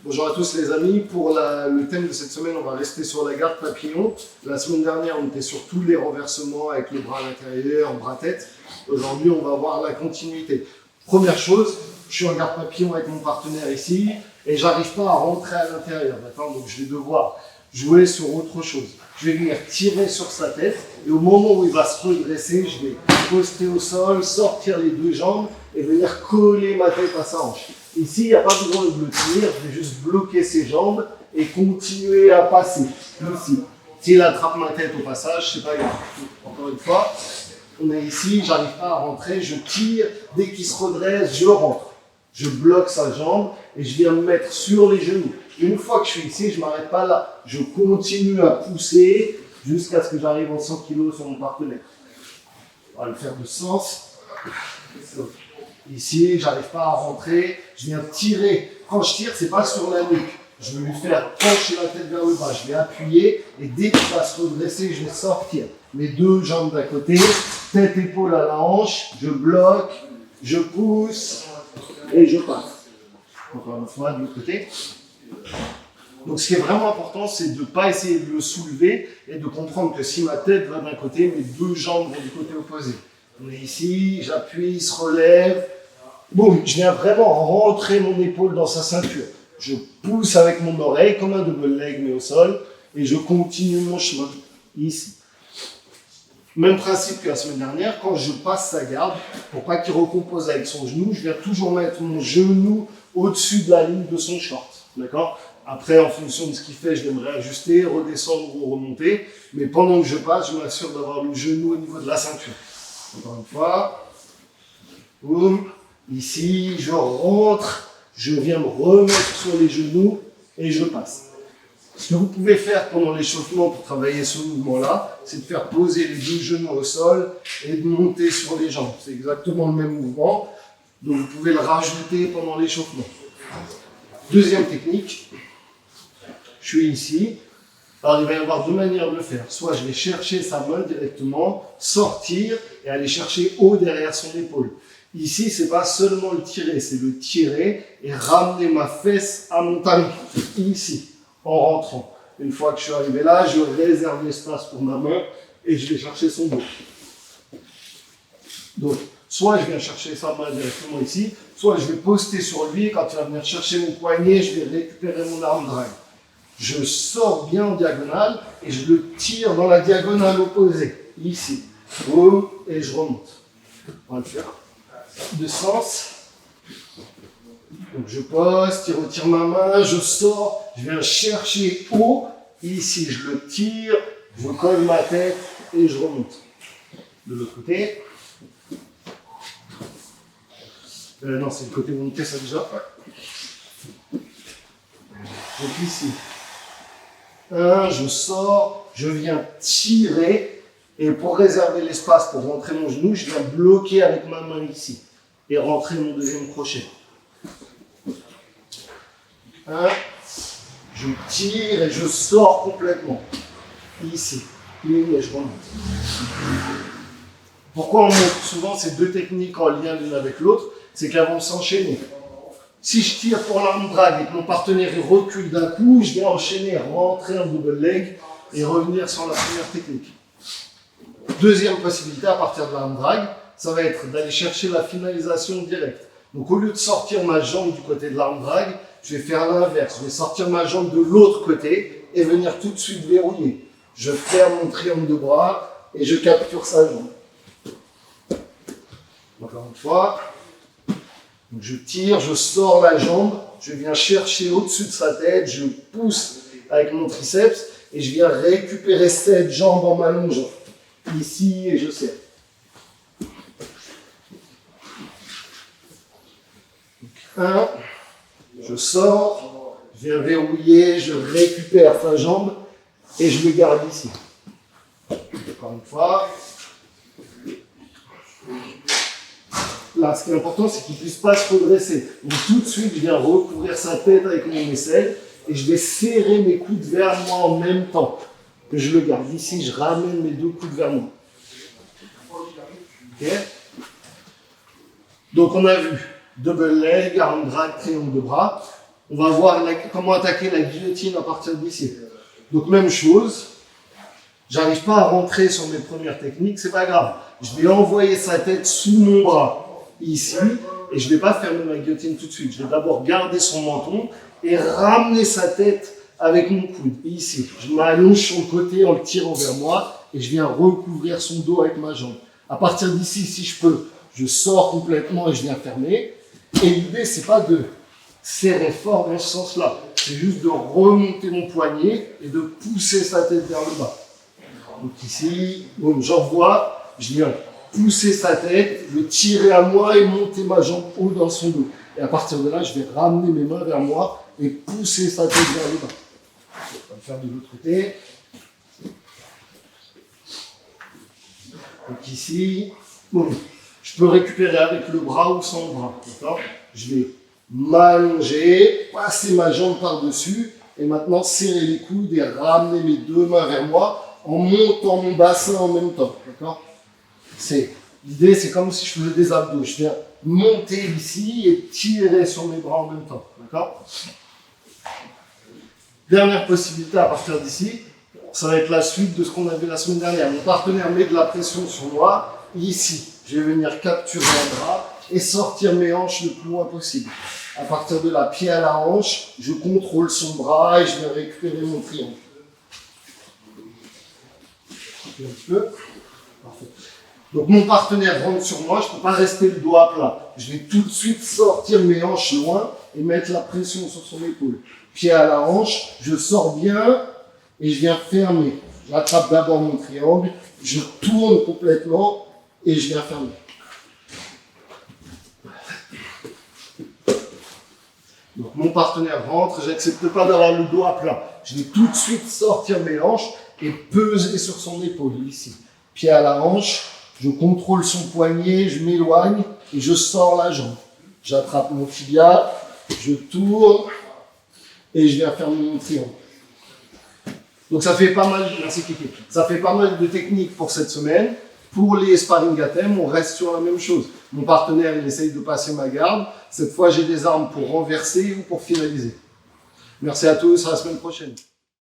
Bonjour à tous les amis, pour le thème de cette semaine, on va rester sur la garde papillon. La semaine dernière, on était sur tous les renversements avec le bras à l'intérieur, bras-tête. Aujourd'hui, on va voir la continuité. Première chose, je suis en garde papillon avec mon partenaire ici et j'arrive pas à rentrer à l'intérieur, d'accord? Donc je vais devoir jouer sur autre chose. Je vais venir tirer sur sa tête et au moment où il va se redresser, je vais poster au sol, sortir les deux jambes et venir coller ma tête à sa hanche. Ici, il n'y a pas besoin de le tenir, je vais juste bloquer ses jambes et continuer à passer. Ici. S'il attrape ma tête au passage, c'est pas grave. Encore une fois, on est ici, j'arrive pas à rentrer, je tire, dès qu'il se redresse, je rentre. Je bloque sa jambe et je viens me mettre sur les genoux. Une fois que je suis ici, je ne m'arrête pas là. Je continue à pousser jusqu'à ce que j'arrive en 100 kg sur mon partenaire. On va le faire de sens. Ici, j'arrive pas à rentrer, je viens tirer. Quand je tire, c'est pas sur la nuque. Je vais lui faire pencher la tête vers le bas. Je vais appuyer et dès qu'il va se redresser, je vais sortir. Mes deux jambes d'un côté, tête, épaule à la hanche, je bloque, je pousse et je passe. Encore une fois, de l'autre côté. Donc ce qui est vraiment important, c'est de ne pas essayer de le soulever et de comprendre que si ma tête va d'un côté, mes deux jambes vont du côté opposé. On est ici, j'appuie, il se relève. Boum, je viens vraiment rentrer mon épaule dans sa ceinture. Je pousse avec mon oreille, comme un double leg, mais au sol, et je continue mon chemin, ici. Même principe que la semaine dernière, quand je passe sa garde, pour pas qu'il recompose avec son genou, je viens toujours mettre mon genou au-dessus de la ligne de son short. D'accord? Après, en fonction de ce qu'il fait, je vais me réajuster, redescendre ou remonter. Mais pendant que je passe, je m'assure d'avoir le genou au niveau de la ceinture. Encore une fois. Boum. Ici, je rentre, je viens me remettre sur les genoux et je passe. Ce que vous pouvez faire pendant l'échauffement pour travailler ce mouvement-là, c'est de faire poser les deux genoux au sol et de monter sur les jambes. C'est exactement le même mouvement, donc vous pouvez le rajouter pendant l'échauffement. Deuxième technique, je suis ici. Alors il va y avoir deux manières de le faire. Soit je vais chercher sa main directement, sortir et aller chercher haut derrière son épaule. Ici, ce n'est pas seulement le tirer, c'est le tirer et ramener ma fesse à mon talon, ici, en rentrant. Une fois que je suis arrivé là, je réserve l'espace pour ma main et je vais chercher son dos. Donc, soit je viens chercher sa main directement ici, soit je vais poster sur lui, quand il va venir chercher mon poignet, je vais récupérer mon arm drag. Je sors bien en diagonale et je le tire dans la diagonale opposée, ici. Boum, et je remonte. On va le faire. De sens. Donc je poste, il retire ma main, je sors, je viens chercher haut, ici je le tire, je colle ma tête et je remonte. De l'autre côté. Non, c'est le côté monté ça déjà. Donc ici. Je sors, je viens tirer. Et pour réserver l'espace pour rentrer mon genou, je viens bloquer avec ma main ici et rentrer mon deuxième crochet. Je tire et je sors complètement. Ici. Et je remonte. Pourquoi on montre souvent ces deux techniques en lien l'une avec l'autre? C'est qu'elles vont s'enchaîner. Si je tire pour l'arm drag et que mon partenaire il recule d'un coup, je viens enchaîner, rentrer en double leg et revenir sur la première technique. Deuxième possibilité, à partir de l'arm drag, ça va être d'aller chercher la finalisation directe. Donc au lieu de sortir ma jambe du côté de l'arm drag, je vais faire l'inverse. Je vais sortir ma jambe de l'autre côté et venir tout de suite verrouiller. Je ferme mon triangle de bras et je capture sa jambe. Encore une fois. Donc je tire, je sors la jambe, je viens chercher au-dessus de sa tête, je pousse avec mon triceps et je viens récupérer cette jambe en m'allongeant. Ici et je serre. Donc, je sors, je viens verrouiller, je récupère sa jambe et je le garde ici. Encore une fois. Là, ce qui est important, c'est qu'il ne puisse pas se redresser. Donc tout de suite, je viens recouvrir sa tête avec mon aisselle et je vais serrer mes coudes vers moi en même temps. Que je le garde ici, je ramène mes deux coudes vers moi. Okay. Donc on a vu double leg, arm drag, triangle de bras. On va voir comment attaquer la guillotine à partir d'ici. Donc même chose, j'arrive pas à rentrer sur mes premières techniques, c'est pas grave. Je vais envoyer sa tête sous mon bras, ici, et je vais pas fermer ma guillotine tout de suite. Je vais d'abord garder son menton et ramener sa tête avec mon coude, ici. Je m'allonge sur le côté en le tirant vers moi et je viens recouvrir son dos avec ma jambe. À partir d'ici, si je peux, je sors complètement et je viens fermer. Et l'idée, c'est pas de serrer fort dans ce sens-là. C'est juste de remonter mon poignet et de pousser sa tête vers le bas. Donc ici, bon, j'envoie, je viens pousser sa tête, le tirer à moi et monter ma jambe haut dans son dos. Et à partir de là, je vais ramener mes mains vers moi et pousser sa tête vers le bas. On va le faire de l'autre côté. Donc ici, bon, je peux récupérer avec le bras ou sans le bras. D'accord ? Je vais m'allonger, passer ma jambe par-dessus et maintenant serrer les coudes et ramener mes deux mains vers moi en montant mon bassin en même temps. D'accord ? L'idée, c'est comme si je faisais des abdos. Je viens monter ici et tirer sur mes bras en même temps. D'accord ? Dernière possibilité à partir d'ici, ça va être la suite de ce qu'on avait la semaine dernière. Mon partenaire met de la pression sur moi, ici. Je vais venir capturer un bras et sortir mes hanches le plus loin possible. À partir de là, pied à la hanche, je contrôle son bras et je vais récupérer mon triangle. Un petit peu. Parfait. Donc mon partenaire rentre sur moi, je ne peux pas rester le dos à plat. Je vais tout de suite sortir mes hanches loin et mettre la pression sur son épaule. Pied à la hanche, je sors bien et je viens fermer. J'attrape d'abord mon triangle, je tourne complètement et je viens fermer. Donc mon partenaire rentre, j'accepte pas d'avoir le dos à plat. Je vais tout de suite sortir mes hanches et peser sur son épaule, ici. Pied à la hanche, je contrôle son poignet, je m'éloigne et je sors la jambe. J'attrape mon tibia, je tourne et je viens fermer mon triangle. Donc ça fait pas mal, merci Kiki. Ça fait pas mal de techniques pour cette semaine. Pour les sparring à thème, on reste sur la même chose. Mon partenaire, il essaye de passer ma garde. Cette fois, j'ai des armes pour renverser ou pour finaliser. Merci à tous, à la semaine prochaine.